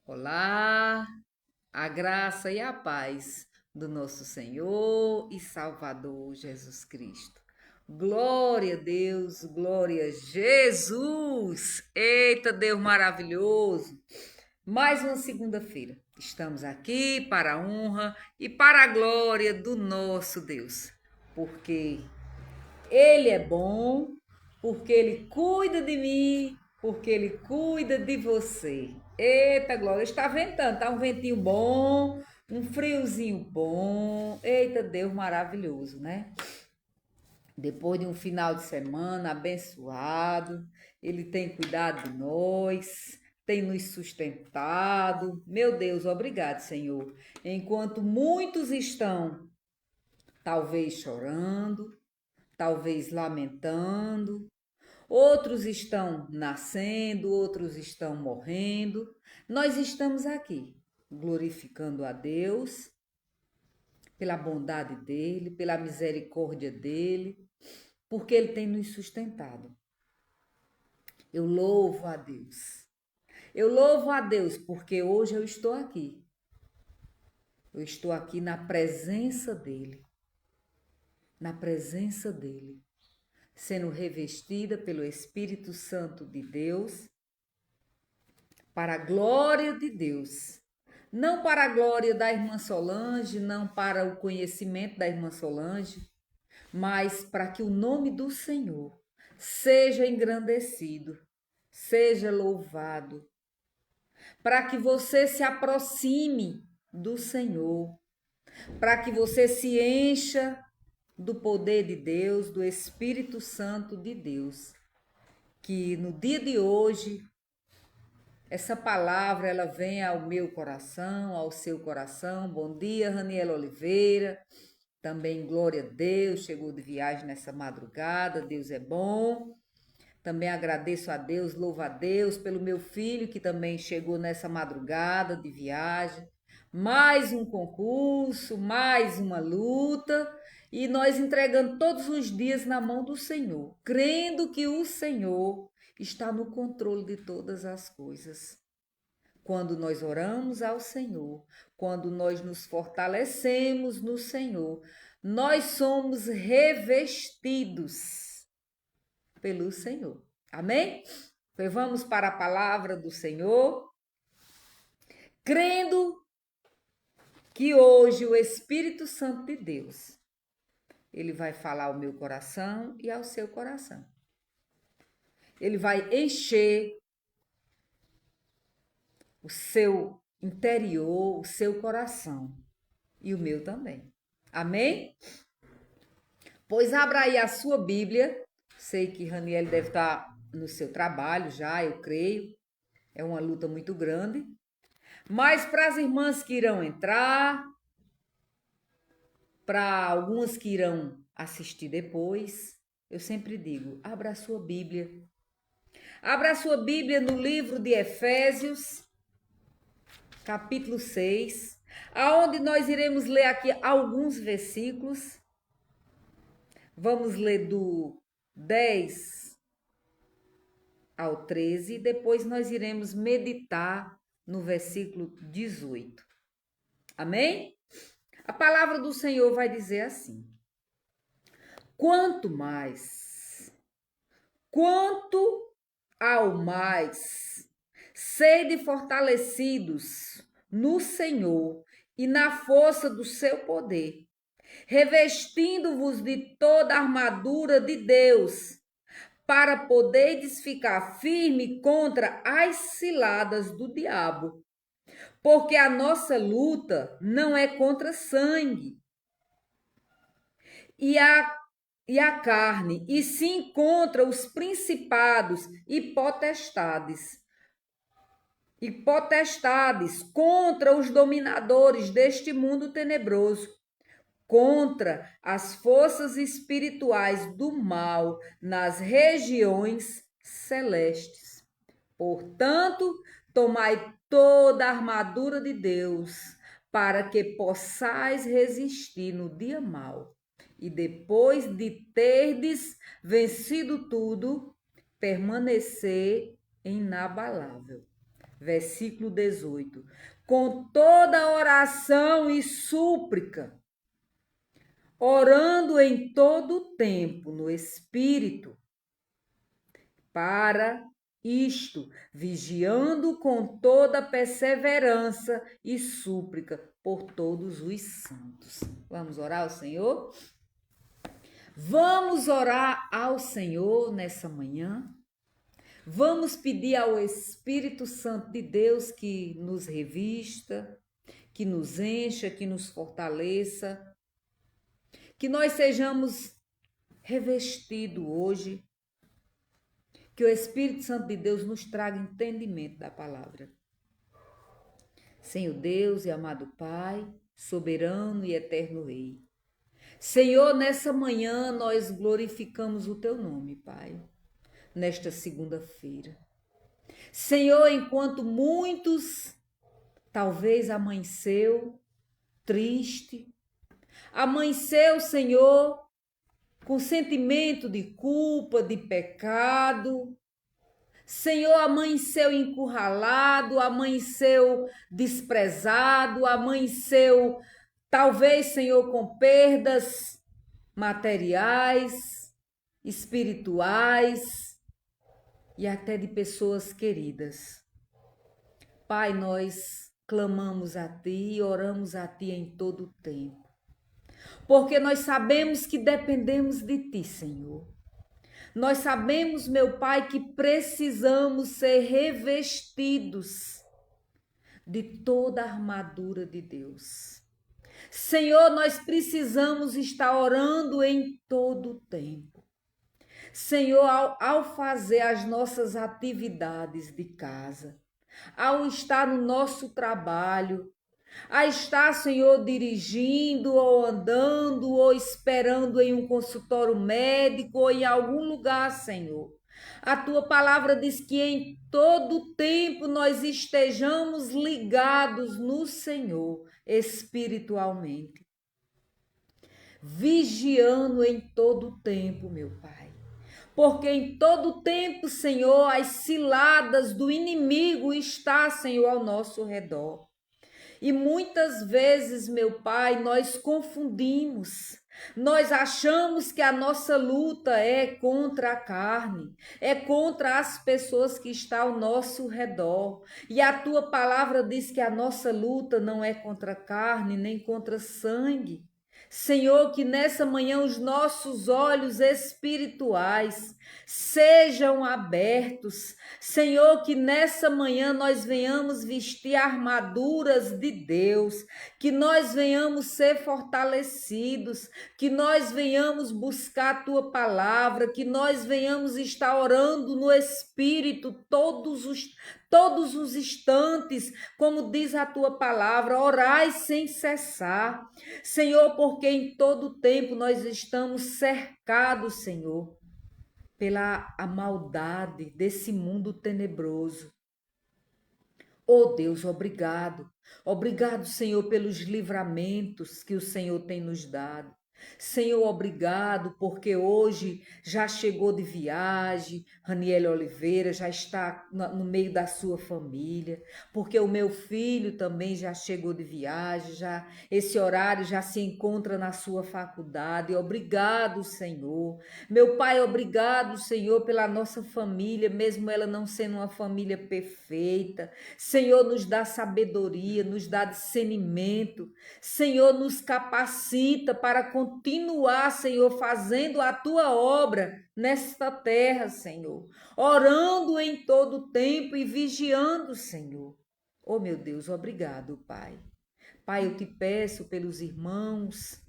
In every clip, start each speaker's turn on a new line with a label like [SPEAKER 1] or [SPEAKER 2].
[SPEAKER 1] Olá, a graça e a paz do nosso Senhor e Salvador Jesus Cristo. Glória a Deus, glória a Jesus. Eita, Deus maravilhoso. Mais uma segunda-feira. Estamos aqui para a honra e para a glória do nosso Deus. Porque Ele é bom, porque Ele cuida de mim, porque Ele cuida de você. Eita, Glória, está ventando, tá um ventinho bom, um friozinho bom. Eita, Deus maravilhoso, né? Depois de um final de semana abençoado, Ele tem cuidado de nós, tem nos sustentado. Meu Deus, obrigado, Senhor. Enquanto muitos estão, talvez chorando, talvez lamentando, outros estão nascendo, outros estão morrendo. Nós estamos aqui glorificando a Deus pela bondade dele, pela misericórdia dele, porque ele tem nos sustentado. Eu louvo a Deus. Eu louvo a Deus porque hoje eu estou aqui. Eu estou aqui na presença dele. Na presença dele, sendo revestida pelo Espírito Santo de Deus, para a glória de Deus. Não para a glória da irmã Solange, não para o conhecimento da irmã Solange, mas para que o nome do Senhor seja engrandecido, seja louvado, para que você se aproxime do Senhor, para que você se encha do poder de Deus, do Espírito Santo de Deus, que no dia de hoje essa palavra ela vem ao meu coração, ao seu coração. Bom dia, Raniela Oliveira. Também glória a Deus, chegou de viagem nessa madrugada, Deus é bom. Também agradeço a Deus, louvo a Deus pelo meu filho que também chegou nessa madrugada de viagem. Mais um concurso, mais uma luta, e nós entregando todos os dias na mão do Senhor, crendo que o Senhor está no controle de todas as coisas. Quando nós oramos ao Senhor, quando nós nos fortalecemos no Senhor, nós somos revestidos pelo Senhor. Amém? Pois vamos para a palavra do Senhor, crendo que hoje o Espírito Santo de Deus, ele vai falar ao meu coração e ao seu coração. Ele vai encher o seu interior, o seu coração e o meu também. Amém? Pois abra aí a sua Bíblia. Sei que Raniel deve estar no seu trabalho já, eu creio. É uma luta muito grande. Mas para as irmãs que irão entrar, para algumas que irão assistir depois, eu sempre digo: abra a sua Bíblia. Abra a sua Bíblia no livro de Efésios, capítulo 6, aonde nós iremos ler aqui alguns versículos. Vamos ler do 10 ao 13, depois nós iremos meditar no versículo 18. Amém? A palavra do Senhor vai dizer assim: quanto ao mais, sede fortalecidos no Senhor e na força do seu poder, revestindo-vos de toda a armadura de Deus, para poderes ficar firme contra as ciladas do diabo. Porque a nossa luta não é contra sangue e a carne, e sim contra os principados e potestades, contra os dominadores deste mundo tenebroso, contra as forças espirituais do mal nas regiões celestes. Portanto, tomai toda a armadura de Deus, para que possais resistir no dia mau. E depois de terdes vencido tudo, permanecer inabalável. versículo 18. Com toda oração e súplica, orando em todo o tempo no Espírito, para isto, vigiando com toda perseverança e súplica por todos os santos. Vamos orar ao Senhor? Vamos orar ao Senhor nessa manhã? Vamos pedir ao Espírito Santo de Deus que nos revista, que nos encha, que nos fortaleça, que nós sejamos revestidos hoje, que o Espírito Santo de Deus nos traga entendimento da palavra. Senhor Deus e amado Pai, soberano e eterno Rei. Senhor, nessa manhã nós glorificamos o Teu nome, Pai, nesta segunda-feira. Senhor, enquanto muitos talvez amanheceu triste, amanheceu, Senhor, com sentimento de culpa, de pecado, Senhor, amanheceu encurralado, amanheceu desprezado, amanheceu, talvez, Senhor, com perdas materiais, espirituais e até de pessoas queridas. Pai, nós clamamos a Ti e oramos a Ti em todo o tempo, porque nós sabemos que dependemos de Ti, Senhor. Nós sabemos, meu Pai, que precisamos ser revestidos de toda a armadura de Deus. Senhor, nós precisamos estar orando em todo o tempo. Senhor, ao fazer as nossas atividades de casa, ao estar no nosso trabalho, a estar, Senhor, dirigindo ou andando ou esperando em um consultório médico ou em algum lugar, Senhor. A Tua palavra diz que em todo tempo nós estejamos ligados no Senhor espiritualmente, vigiando em todo tempo, meu Pai. Porque em todo tempo, Senhor, as ciladas do inimigo estão, Senhor, ao nosso redor. E muitas vezes, meu Pai, nós confundimos. Nós achamos que a nossa luta é contra a carne, é contra as pessoas que estão ao nosso redor. E a Tua palavra diz que a nossa luta não é contra a carne, nem contra sangue. Senhor, que nessa manhã os nossos olhos espirituais sejam abertos. Senhor, que nessa manhã nós venhamos vestir armaduras de Deus, que nós venhamos ser fortalecidos, que nós venhamos buscar a Tua palavra, que nós venhamos estar orando no Espírito todos os instantes, como diz a Tua palavra, orai sem cessar. Senhor, porque em todo tempo nós estamos cercados, Senhor, pela a maldade desse mundo tenebroso. Oh Deus, obrigado. Obrigado, Senhor, pelos livramentos que o Senhor tem nos dado. Senhor, obrigado, porque hoje já chegou de viagem, Raniele Oliveira já está no meio da sua família, porque o meu filho também já chegou de viagem, já esse horário já se encontra na sua faculdade. Obrigado, Senhor. Meu Pai, obrigado, Senhor, pela nossa família, mesmo ela não sendo uma família perfeita. Senhor, nos dá sabedoria, nos dá discernimento. Senhor, nos capacita para continuar, Senhor, fazendo a Tua obra nesta terra, Senhor. Orando em todo tempo e vigiando, Senhor. Oh, meu Deus, obrigado, Pai. Pai, eu te peço pelos irmãos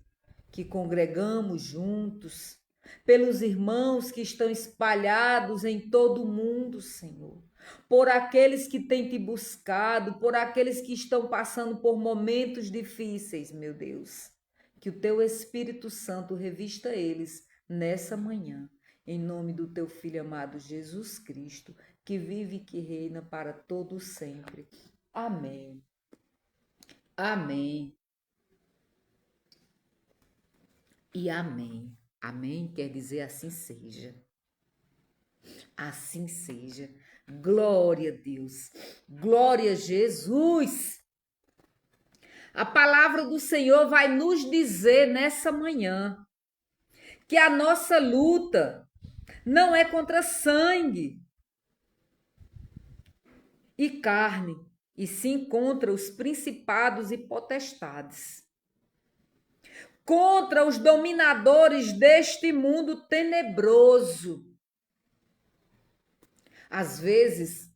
[SPEAKER 1] que congregamos juntos, pelos irmãos que estão espalhados em todo o mundo, Senhor, por aqueles que têm te buscado, por aqueles que estão passando por momentos difíceis, meu Deus, que o Teu Espírito Santo revista eles nessa manhã, em nome do Teu Filho amado Jesus Cristo, que vive e que reina para todo sempre. Amém. Amém. E amém. Amém quer dizer assim seja. Assim seja. Glória a Deus. Glória a Jesus. A palavra do Senhor vai nos dizer nessa manhã que a nossa luta não é contra sangue e carne, e sim contra os principados e potestades, contra os dominadores deste mundo tenebroso. Às vezes,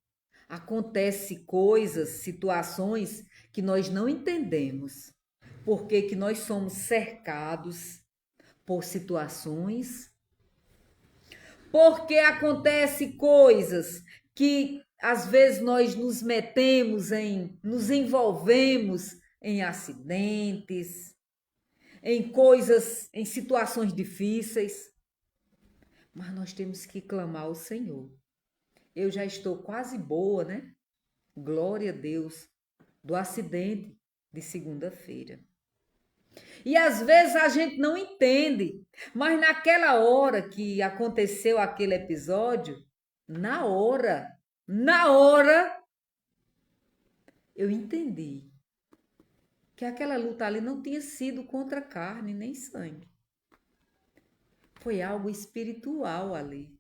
[SPEAKER 1] acontece coisas, situações que nós não entendemos. Por que nós somos cercados por situações? Porque acontece coisas que às vezes nós nos metemos nos envolvemos em acidentes, em coisas, em situações difíceis. Mas nós temos que clamar ao Senhor. Eu já estou quase boa, né? Glória a Deus, do acidente de segunda-feira. E às vezes a gente não entende, mas naquela hora que aconteceu aquele episódio, na hora, eu entendi que aquela luta ali não tinha sido contra carne nem sangue. Foi algo espiritual ali.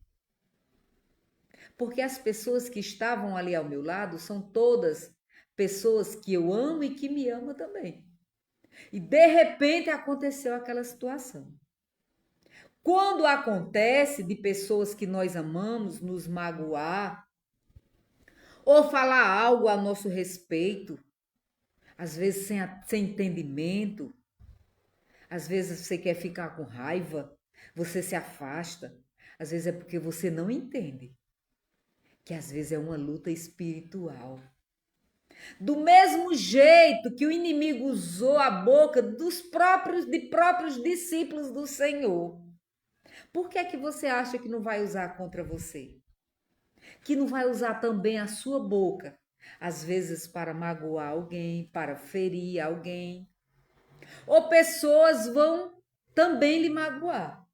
[SPEAKER 1] Porque as pessoas que estavam ali ao meu lado são todas pessoas que eu amo e que me amam também. E de repente aconteceu aquela situação. Quando acontece de pessoas que nós amamos nos magoar ou falar algo a nosso respeito, às vezes sem entendimento, às vezes você quer ficar com raiva, você se afasta, às vezes é porque você não entende que às vezes é uma luta espiritual. Do mesmo jeito que o inimigo usou a boca dos próprios discípulos do Senhor. Por que é que você acha que não vai usar contra você? Que não vai usar também a sua boca, às vezes para magoar alguém, para ferir alguém. Ou pessoas vão também lhe magoar.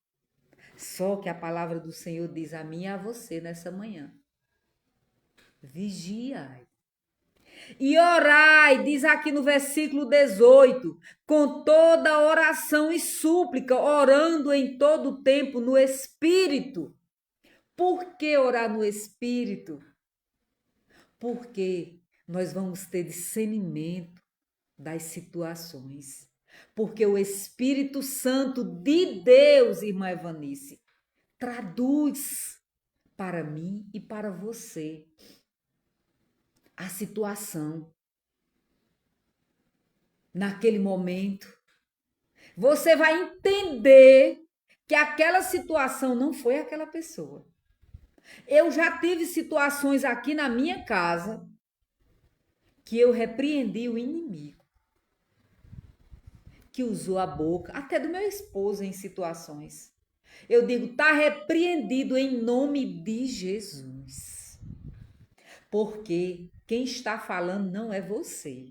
[SPEAKER 1] Só que a palavra do Senhor diz a mim e a você nessa manhã: vigiai. E orai, diz aqui no versículo 18, com toda oração e súplica, orando em todo o tempo no Espírito. Por que orar no Espírito? Porque nós vamos ter discernimento das situações. Porque o Espírito Santo de Deus, irmã Evanice, traduz para mim e para você a situação. Naquele momento, você vai entender que aquela situação não foi aquela pessoa. Eu já tive situações aqui na minha casa que eu repreendi o inimigo, que usou a boca, até do meu esposo em situações. Eu digo, tá repreendido em nome de Jesus. Porque quem está falando não é você.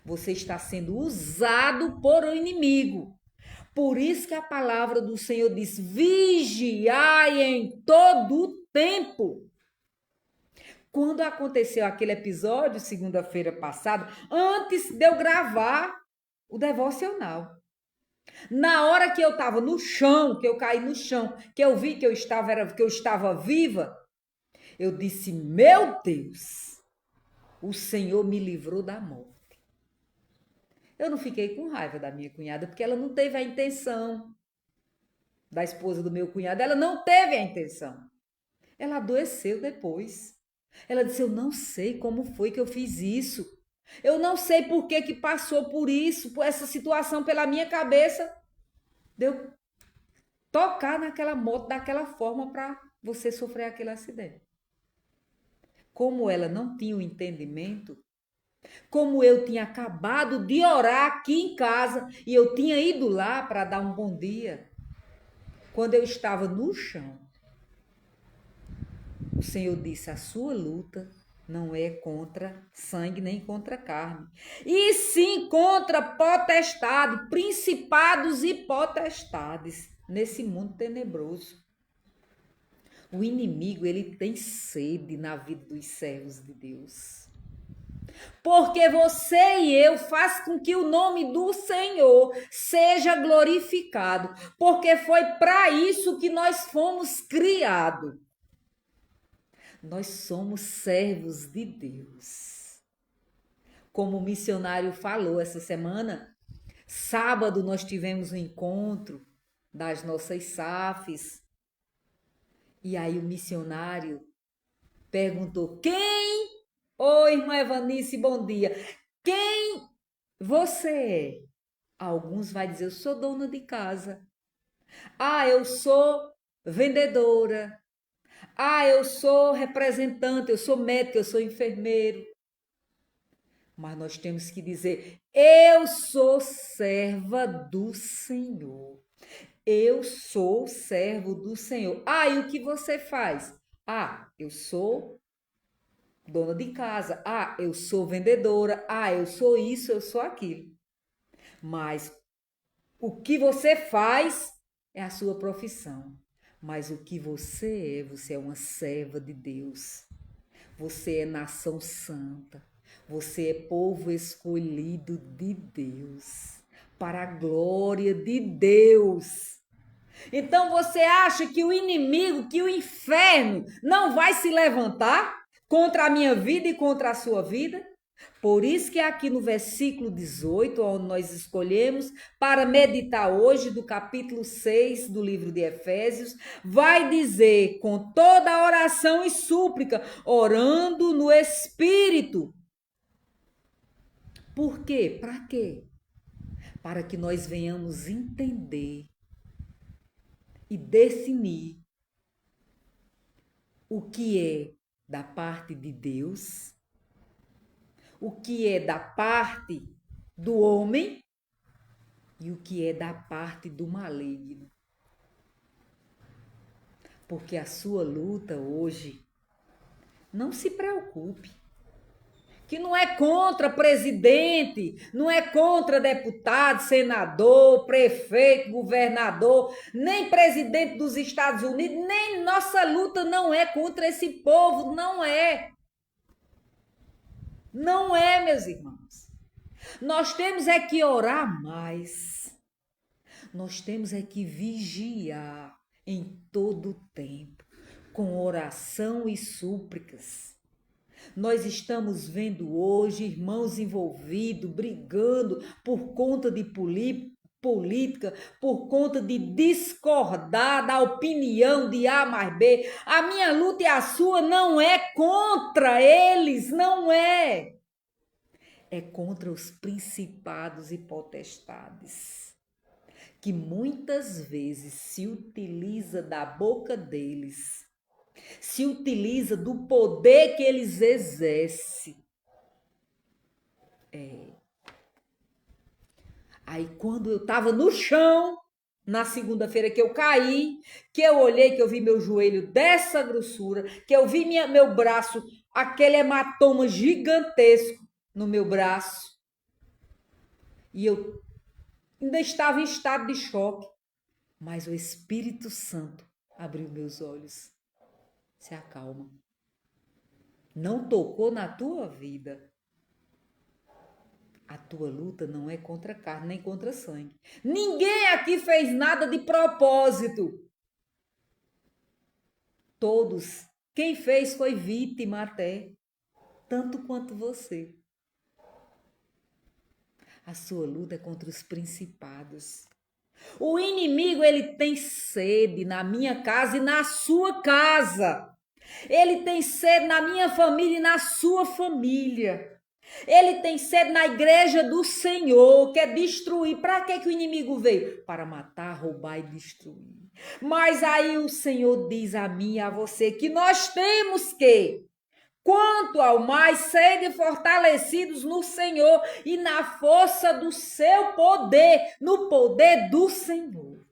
[SPEAKER 1] Você está sendo usado por um inimigo. Por isso que a palavra do Senhor diz: vigiai em todo o tempo. Quando aconteceu aquele episódio, segunda-feira passada, antes de eu gravar o devocional, na hora que eu estava no chão, que eu caí no chão, que eu vi que eu estava viva, eu disse: meu Deus, o Senhor me livrou da morte. Eu não fiquei com raiva da minha cunhada, porque ela não teve a intenção. Da esposa do meu cunhado, ela não teve a intenção. Ela adoeceu depois. Ela disse: eu não sei como foi que eu fiz isso. Eu não sei por que passou por isso, por essa situação pela minha cabeça. Deu tocar naquela moto daquela forma para você sofrer aquele acidente. Como ela não tinha o entendimento, como eu tinha acabado de orar aqui em casa e eu tinha ido lá para dar um bom dia, quando eu estava no chão, o Senhor disse: a sua luta não é contra sangue nem contra carne, e sim contra potestade, principados e potestades nesse mundo tenebroso. O inimigo, ele tem sede na vida dos servos de Deus. Porque você e eu faz com que o nome do Senhor seja glorificado, porque foi para isso que nós fomos criados. Nós somos servos de Deus. Como o missionário falou essa semana, sábado nós tivemos um encontro das nossas SAFs. E aí o missionário perguntou: quem? Oi, irmã Evanice, bom dia. Quem você é? Alguns vai dizer: eu sou dona de casa. Ah, eu sou vendedora. Ah, eu sou representante, eu sou médico, eu sou enfermeiro. Mas nós temos que dizer: eu sou serva do Senhor. Eu sou servo do Senhor. Ah, e o que você faz? Ah, eu sou dona de casa. Ah, eu sou vendedora. Ah, eu sou isso, eu sou aquilo. Mas o que você faz é a sua profissão. Mas o que você é uma serva de Deus. Você é nação santa. Você é povo escolhido de Deus. Para a glória de Deus. Então você acha que o inimigo, que o inferno não vai se levantar contra a minha vida e contra a sua vida? Por isso que aqui no versículo 18, onde nós escolhemos para meditar hoje, do capítulo 6 do livro de Efésios, vai dizer: com toda oração e súplica, orando no Espírito. Por quê? Para quê? Para que nós venhamos entender e definir o que é da parte de Deus, o que é da parte do homem e o que é da parte do maligno. Porque a sua luta hoje, não se preocupe, que não é contra presidente, não é contra deputado, senador, prefeito, governador, nem presidente dos Estados Unidos, nem nossa luta não é contra esse povo, não é. Não é, meus irmãos. Nós temos é que orar mais. Nós temos é que vigiar em todo o tempo, com oração e súplicas. Nós estamos vendo hoje irmãos envolvidos, brigando por conta de política, por conta de discordar da opinião de A mais B. A minha luta e a sua não é contra eles, não é. É contra os principados e potestades, que muitas vezes se utiliza da boca deles, se utiliza do poder que eles exercem. Aí quando eu estava no chão, na segunda-feira que eu caí, que eu olhei, que eu vi meu joelho dessa grossura, que eu vi meu braço, aquele hematoma gigantesco no meu braço, e eu ainda estava em estado de choque, mas o Espírito Santo abriu meus olhos. Se acalma. Não tocou na tua vida. A tua luta não é contra carne nem contra sangue. Ninguém aqui fez nada de propósito. Todos. Quem fez foi vítima até. Tanto quanto você. A sua luta é contra os principados. O inimigo, ele tem sede na minha casa e na sua casa. Ele tem sede na minha família e na sua família. Ele tem sede na igreja do Senhor, quer destruir. Para que o inimigo veio? Para matar, roubar e destruir. Mas aí o Senhor diz a mim e a você que nós temos que, quanto ao mais, serem fortalecidos no Senhor e na força do seu poder, no poder do Senhor.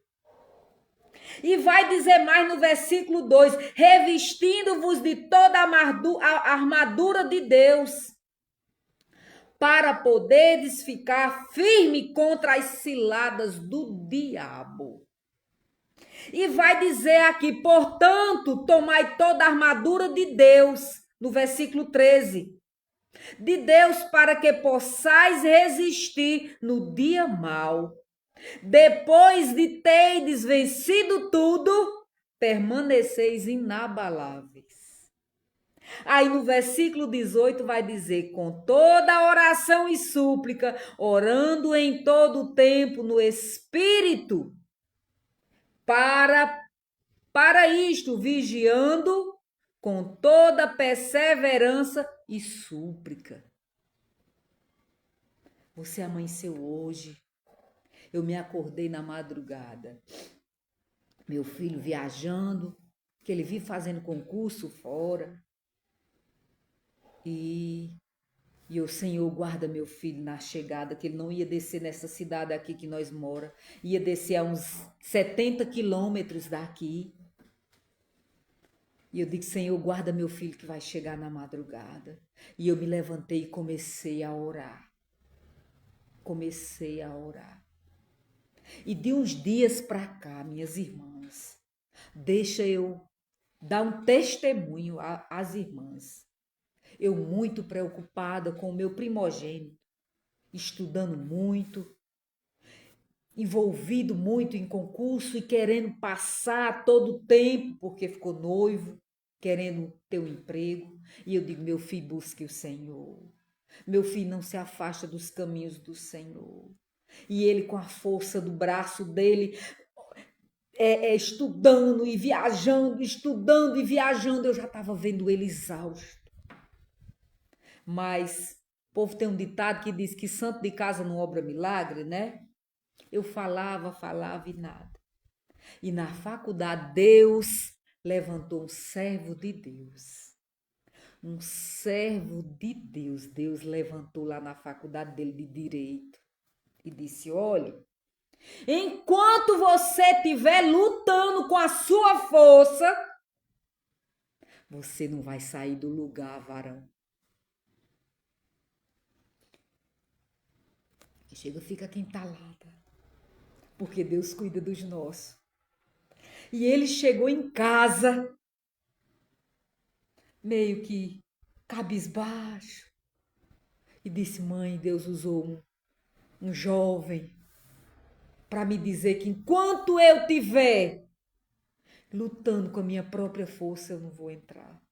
[SPEAKER 1] E vai dizer mais no versículo 2, revestindo-vos de toda a armadura de Deus, para poderes ficar firme contra as ciladas do diabo. E vai dizer aqui, portanto, tomai toda a armadura de Deus, no versículo 13. De Deus para que possais resistir no dia mau. Depois de terdes vencido tudo, permaneceis inabaláveis. Aí no versículo 18 vai dizer, com toda oração e súplica, orando em todo o tempo no Espírito, para isto, vigiando com toda perseverança e súplica. Você amanheceu hoje, eu me acordei na madrugada, meu filho viajando, que ele vive fazendo concurso fora, e o Senhor guarda meu filho na chegada, que ele não ia descer nessa cidade aqui que nós mora, ia descer a uns 70 quilômetros daqui. E eu digo, Senhor, guarda meu filho que vai chegar na madrugada. E eu me levantei e comecei a orar. Comecei a orar. E de uns dias para cá, minhas irmãs, deixa eu dar um testemunho às irmãs. Eu muito preocupada com o meu primogênito, estudando muito, envolvido muito em concurso e querendo passar todo o tempo, porque ficou noivo, querendo ter um emprego. E eu digo, meu filho, busque o Senhor. Meu filho, não se afasta dos caminhos do Senhor. E ele, com a força do braço dele, estudando e viajando, estudando e viajando, eu já estava vendo ele exausto. Mas o povo tem um ditado que diz que santo de casa não obra milagre, né? Eu falava e nada. E na faculdade, Deus levantou um servo de Deus. Um servo de Deus. Deus levantou lá na faculdade dele de Direito. E disse, olha, enquanto você estiver lutando com a sua força, você não vai sair do lugar, varão. E chega, fica aqui entalada. Porque Deus cuida dos nossos. E ele chegou em casa, meio que cabisbaixo, e disse, mãe, Deus usou um jovem para me dizer que enquanto eu tiver lutando com a minha própria força, eu não vou entrar.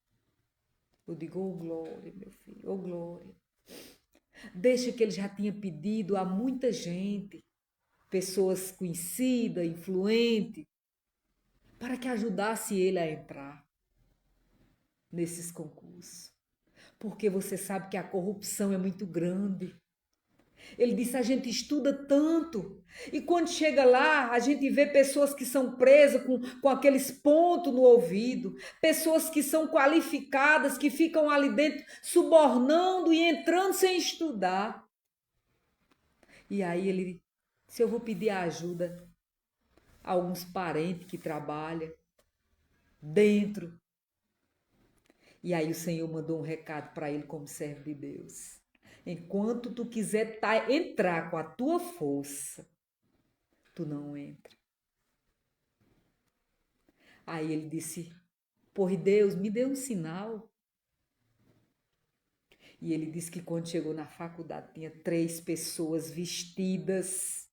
[SPEAKER 1] Eu digo, oh glória, meu filho, oh glória. Deixa que ele já tinha pedido a muita gente, pessoas conhecidas, influentes, para que ajudasse ele a entrar nesses concursos. Porque você sabe que a corrupção é muito grande. Ele disse, a gente estuda tanto, e quando chega lá, a gente vê pessoas que são presas com aqueles pontos no ouvido, pessoas que são qualificadas, que ficam ali dentro subornando e entrando sem estudar. E aí ele disse, eu vou pedir ajuda a alguns parentes que trabalham dentro. E aí o Senhor mandou um recado para ele como servo de Deus. Enquanto tu quiser entrar com a tua força, tu não entra. Aí ele disse, por Deus, me dê um sinal. E ele disse que quando chegou na faculdade, tinha 3 pessoas vestidas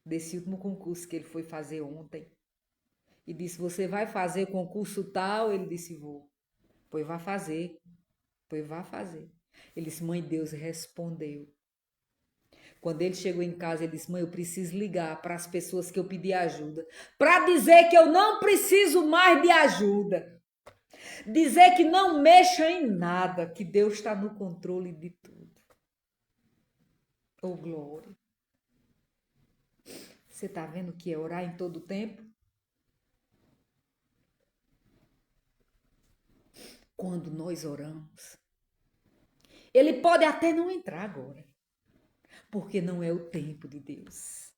[SPEAKER 1] desse último concurso que ele foi fazer ontem. E disse, você vai fazer concurso tal? Ele disse, vou. Pois vá fazer. Pois vá fazer. Ele disse, mãe, Deus respondeu. Quando ele chegou em casa, ele disse, mãe, eu preciso ligar para as pessoas que eu pedi ajuda, para dizer que eu não preciso mais de ajuda. Dizer que não mexa em nada, que Deus está no controle de tudo. Oh, glória. Você está vendo que é orar em todo tempo? Quando nós oramos, ele pode até não entrar agora, porque não é o tempo de Deus.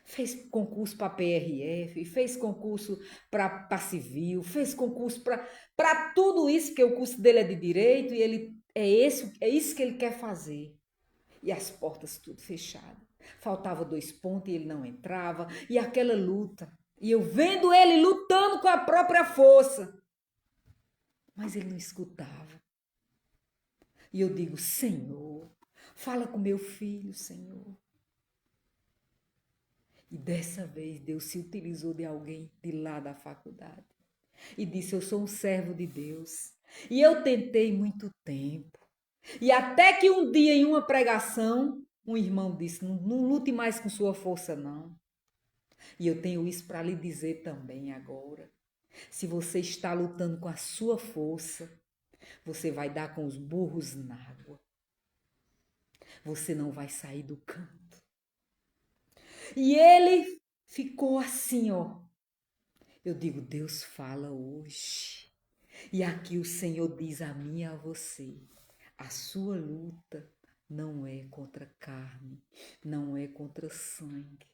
[SPEAKER 1] Fez concurso para PRF, fez concurso para civil, fez concurso para tudo isso, porque o curso dele é de direito e ele é isso que ele quer fazer. E as portas tudo fechadas. Faltava 2 pontos e ele não entrava. E aquela luta. E eu vendo ele lutando com a própria força. Mas ele não escutava. E eu digo, Senhor, fala com meu filho, Senhor. E dessa vez Deus se utilizou de alguém de lá da faculdade. E disse, eu sou um servo de Deus. E eu tentei muito tempo. E até que um dia, em uma pregação, um irmão disse, não lute mais com sua força, não. E eu tenho isso para lhe dizer também agora. Se você está lutando com a sua força, você vai dar com os burros na água. Você não vai sair do canto. E ele ficou assim, ó. Eu digo, Deus fala hoje. E aqui o Senhor diz a mim e a você, a sua luta não é contra carne, não é contra sangue.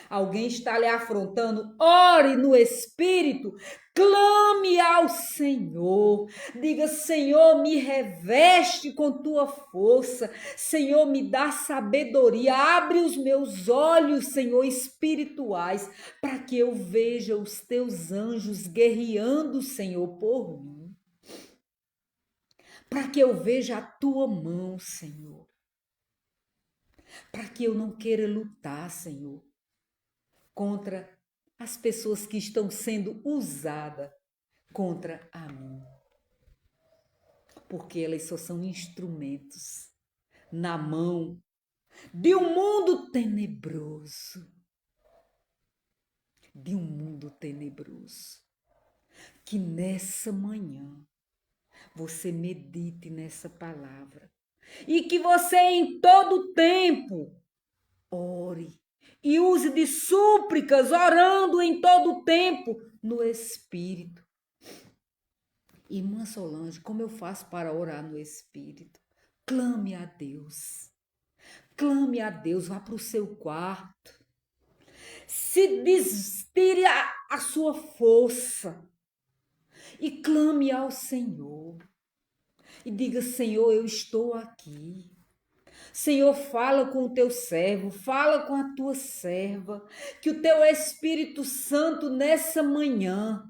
[SPEAKER 1] Alguém está lhe afrontando, ore no Espírito, clame ao Senhor, diga, Senhor, me reveste com tua força, Senhor, me dá sabedoria, abre os meus olhos, Senhor, espirituais, para que eu veja os teus anjos guerreando, Senhor, por mim, para que eu veja a tua mão, Senhor, para que eu não queira lutar, Senhor, contra as pessoas que estão sendo usadas contra a mim. Porque elas só são instrumentos na mão de um mundo tenebroso. De um mundo tenebroso. Que nessa manhã você medite nessa palavra. E que você em todo tempo ore. E use de súplicas, orando em todo tempo no Espírito. Irmã Solange, como eu faço para orar no Espírito? Clame a Deus. Clame a Deus, vá para o seu quarto. Se destire a sua força. E clame ao Senhor. E diga, Senhor, eu estou aqui. Senhor, fala com o teu servo, fala com a tua serva, que o teu Espírito Santo nessa manhã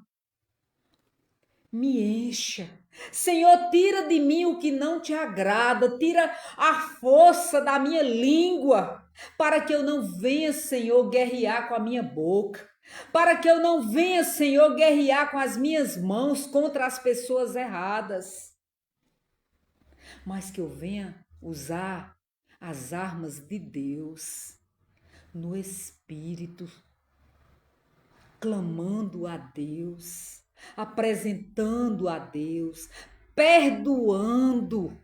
[SPEAKER 1] me encha. Senhor, tira de mim o que não te agrada, tira a força da minha língua, para que eu não venha, Senhor, guerrear com a minha boca, para que eu não venha, Senhor, guerrear com as minhas mãos contra as pessoas erradas, mas que eu venha usar as armas de Deus no Espírito, clamando a Deus, apresentando a Deus, perdoando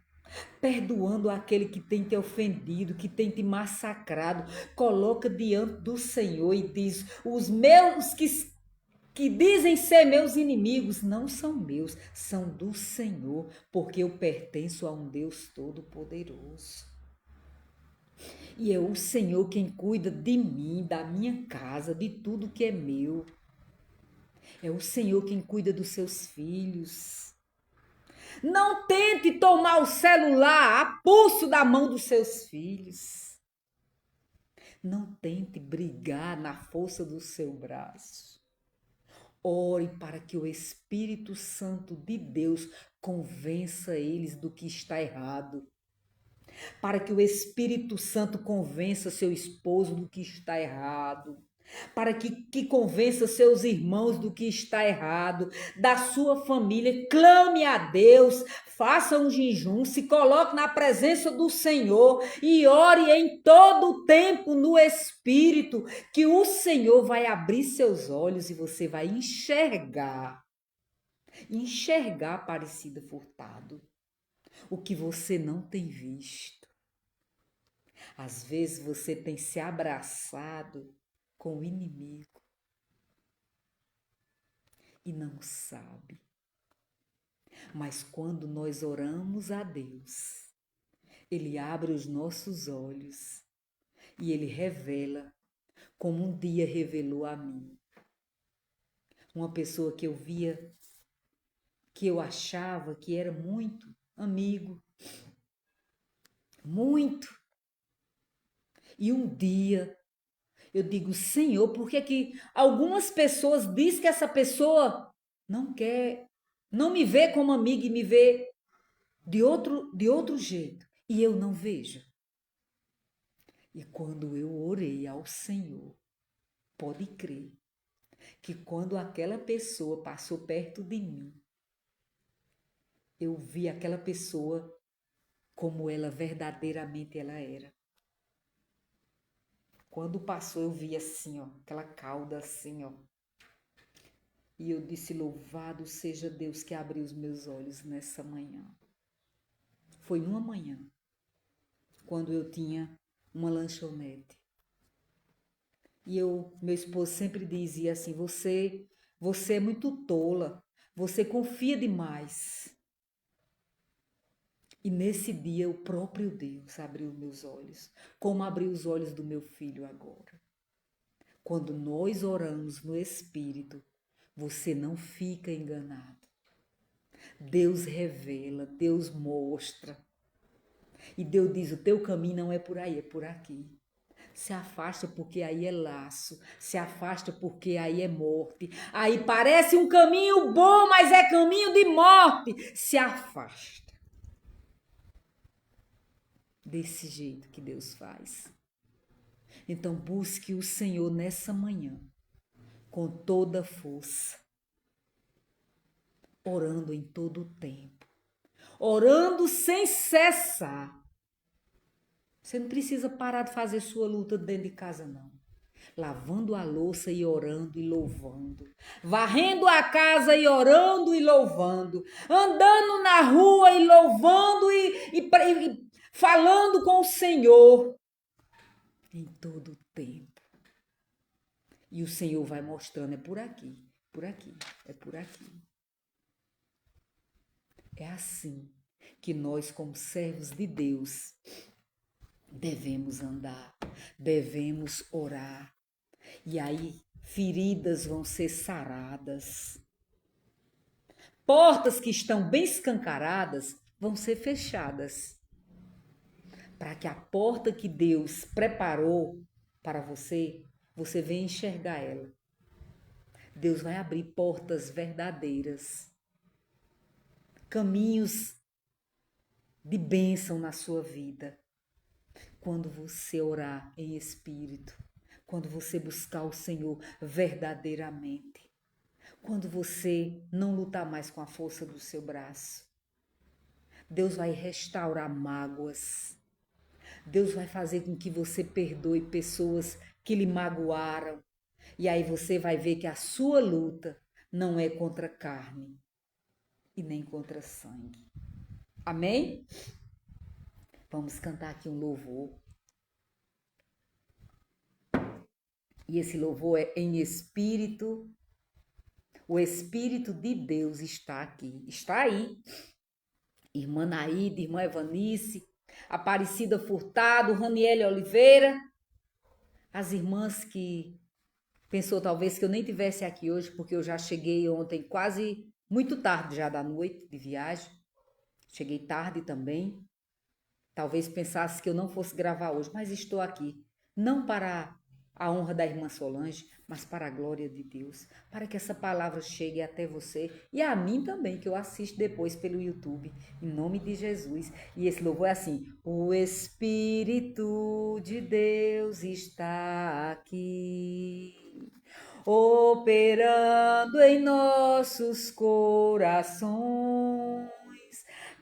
[SPEAKER 1] aquele que tem te ofendido, que tem te massacrado. Coloca diante do Senhor e diz: os meus que dizem ser meus inimigos não são meus, são do Senhor, porque eu pertenço a um Deus todo-poderoso. E é o Senhor quem cuida de mim, da minha casa, de tudo que é meu. É o Senhor quem cuida dos seus filhos. Não tente tomar o celular a pulso da mão dos seus filhos. Não tente brigar na força do seu braço. Ore para que o Espírito Santo de Deus convença eles do que está errado. Para que o Espírito Santo convença seu esposo do que está errado. Para que convença seus irmãos do que está errado, da sua família, clame a Deus, faça um jejum, se coloque na presença do Senhor e ore em todo o tempo no Espírito, que o Senhor vai abrir seus olhos e você vai enxergar Aparecida Furtado, o que você não tem visto. Às vezes você tem se abraçado com o inimigo e não sabe. Mas quando nós oramos a Deus, Ele abre os nossos olhos e Ele revela, como um dia revelou a mim. Uma pessoa que eu via, que eu achava que era muito amigo, muito. E um dia eu digo, Senhor, por que que algumas pessoas dizem que essa pessoa não quer, não me vê como amiga e me vê de outro jeito, e eu não vejo? E quando eu orei ao Senhor, pode crer, que quando aquela pessoa passou perto de mim, eu vi aquela pessoa como ela verdadeiramente ela era. Quando passou, eu vi assim, ó, aquela cauda assim, ó. E eu disse, louvado seja Deus que abriu os meus olhos nessa manhã. Foi uma manhã, quando eu tinha uma lanchonete. E meu esposo sempre dizia assim, você é muito tola, você confia demais. E nesse dia o próprio Deus abriu meus olhos, como abriu os olhos do meu filho agora. Quando nós oramos no Espírito, você não fica enganado. Deus revela, Deus mostra. E Deus diz, o teu caminho não é por aí, é por aqui. Se afasta porque aí é laço, se afasta porque aí é morte. Aí parece um caminho bom, mas é caminho de morte. Se afasta. Desse jeito que Deus faz. Então busque o Senhor nessa manhã, com toda a força, orando em todo o tempo, orando sem cessar. Você não precisa parar de fazer sua luta dentro de casa, não. Lavando a louça e orando e louvando. Varrendo a casa e orando e louvando. Andando na rua e louvando e falando com o Senhor. Em todo o tempo. E o Senhor vai mostrando, é por aqui, é por aqui. É assim que nós, como servos de Deus, devemos andar, devemos orar. E aí, feridas vão ser saradas. Portas que estão bem escancaradas vão ser fechadas. Para que a porta que Deus preparou para você, você venha enxergar ela. Deus vai abrir portas verdadeiras. Caminhos de bênção na sua vida. Quando você orar em espírito, quando você buscar o Senhor verdadeiramente, quando você não lutar mais com a força do seu braço, Deus vai restaurar mágoas. Deus vai fazer com que você perdoe pessoas que lhe magoaram. E aí você vai ver que a sua luta não é contra carne e nem contra sangue. Amém? Vamos cantar aqui um louvor. E esse louvor é em espírito. O Espírito de Deus está aqui, está aí. Irmã Naída, irmã Evanice, Aparecida Furtado, Raniele Oliveira. As irmãs que pensou talvez que eu nem tivesse aqui hoje, porque eu já cheguei ontem quase muito tarde já da noite de viagem. Cheguei tarde também. Talvez pensasse que eu não fosse gravar hoje, mas estou aqui. Não para a honra da irmã Solange, mas para a glória de Deus. Para que essa palavra chegue até você e a mim também, que eu assisto depois pelo YouTube. Em nome de Jesus. E esse louvor é assim: o Espírito de Deus está aqui, operando em nossos corações,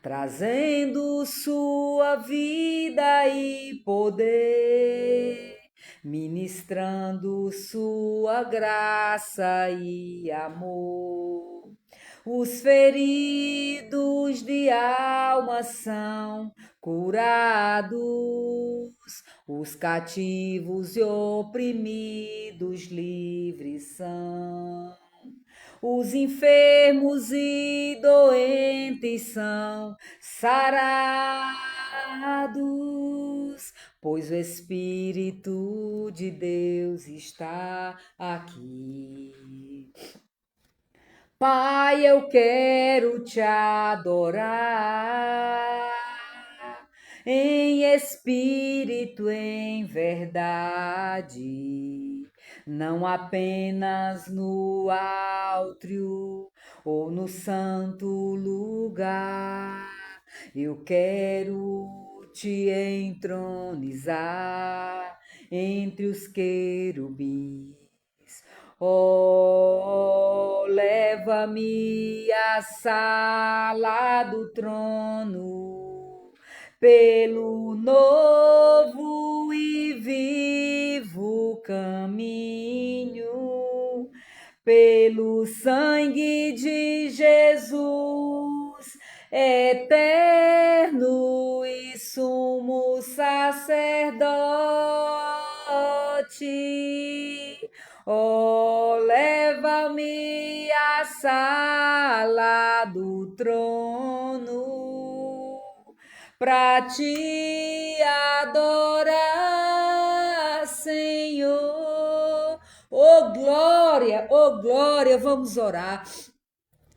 [SPEAKER 1] trazendo sua vida e poder, ministrando sua graça e amor. Os feridos de alma são curados, os cativos e oprimidos livres são. Os enfermos e doentes são sarados, pois o Espírito de Deus está aqui. Pai, eu quero te adorar em espírito Espírito em verdade, não apenas no átrio ou no santo lugar. Eu quero te entronizar entre os querubins. Oh, leva-me à sala do trono, pelo novo e vivo caminho, pelo sangue de Jesus, eterno e sumo sacerdote. Oh, leva-me à sala do trono pra te adorar, Senhor. Oh glória, vamos orar.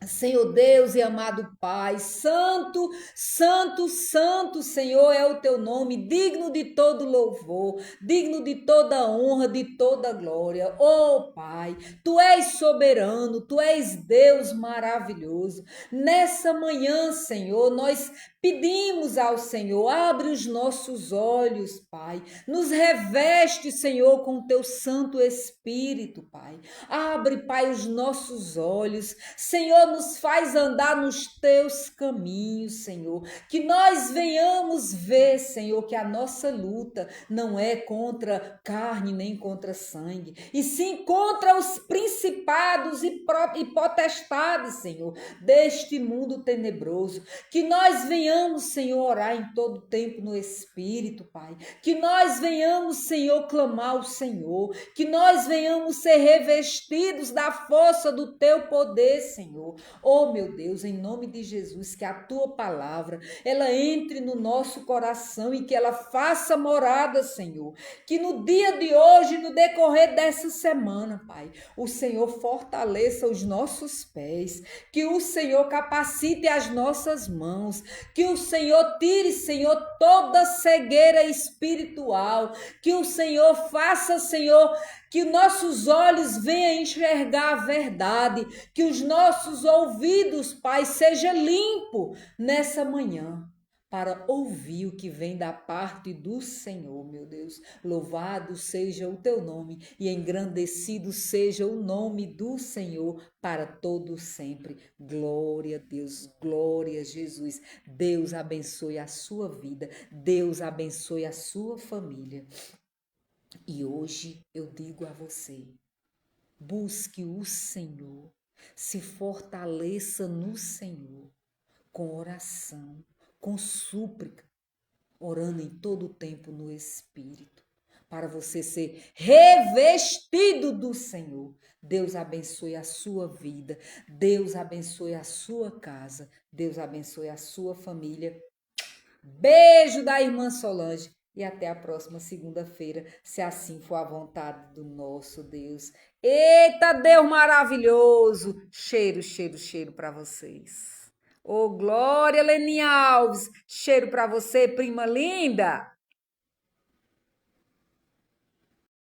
[SPEAKER 1] Senhor Deus e amado Pai, santo, santo, santo, Senhor, é o teu nome, digno de todo louvor, digno de toda honra, de toda glória. Oh Pai, tu és soberano, tu és Deus maravilhoso. Nessa manhã, Senhor, nós pedimos ao Senhor, abre os nossos olhos, Pai, nos reveste, Senhor, com o teu Santo Espírito, Pai. Abre, Pai, os nossos olhos, Senhor, nos faz andar nos teus caminhos, Senhor, que nós venhamos ver, Senhor, que a nossa luta não é contra carne nem contra sangue, e sim contra os principados e potestades, Senhor, deste mundo tenebroso. Que nós venhamos, Senhor, orar em todo tempo no Espírito, Pai, que nós venhamos, Senhor, clamar ao Senhor, que nós venhamos ser revestidos da força do teu poder, Senhor. Oh, meu Deus, em nome de Jesus, que a tua palavra, ela entre no nosso coração e que ela faça morada, Senhor. Que no dia de hoje, no decorrer dessa semana, Pai, o Senhor fortaleça os nossos pés, que o Senhor capacite as nossas mãos, que o Senhor tire, Senhor, toda cegueira espiritual, que o Senhor faça, Senhor, que nossos olhos venham enxergar a verdade, que os nossos ouvidos, Pai, seja limpo nessa manhã, para ouvir o que vem da parte do Senhor, meu Deus. Louvado seja o teu nome e engrandecido seja o nome do Senhor para todo sempre. Glória a Deus, glória a Jesus. Deus abençoe a sua vida, Deus abençoe a sua família. E hoje eu digo a você, busque o Senhor, se fortaleça no Senhor, com oração, com súplica, orando em todo o tempo no Espírito, para você ser revestido do Senhor. Deus abençoe a sua vida, Deus abençoe a sua casa, Deus abençoe a sua família. Beijo da irmã Solange e até a próxima segunda-feira, se assim for a vontade do nosso Deus. Eita, Deus maravilhoso! Cheiro, cheiro, cheiro para vocês. Ô, glória, Leninha Alves! Cheiro para você, prima linda!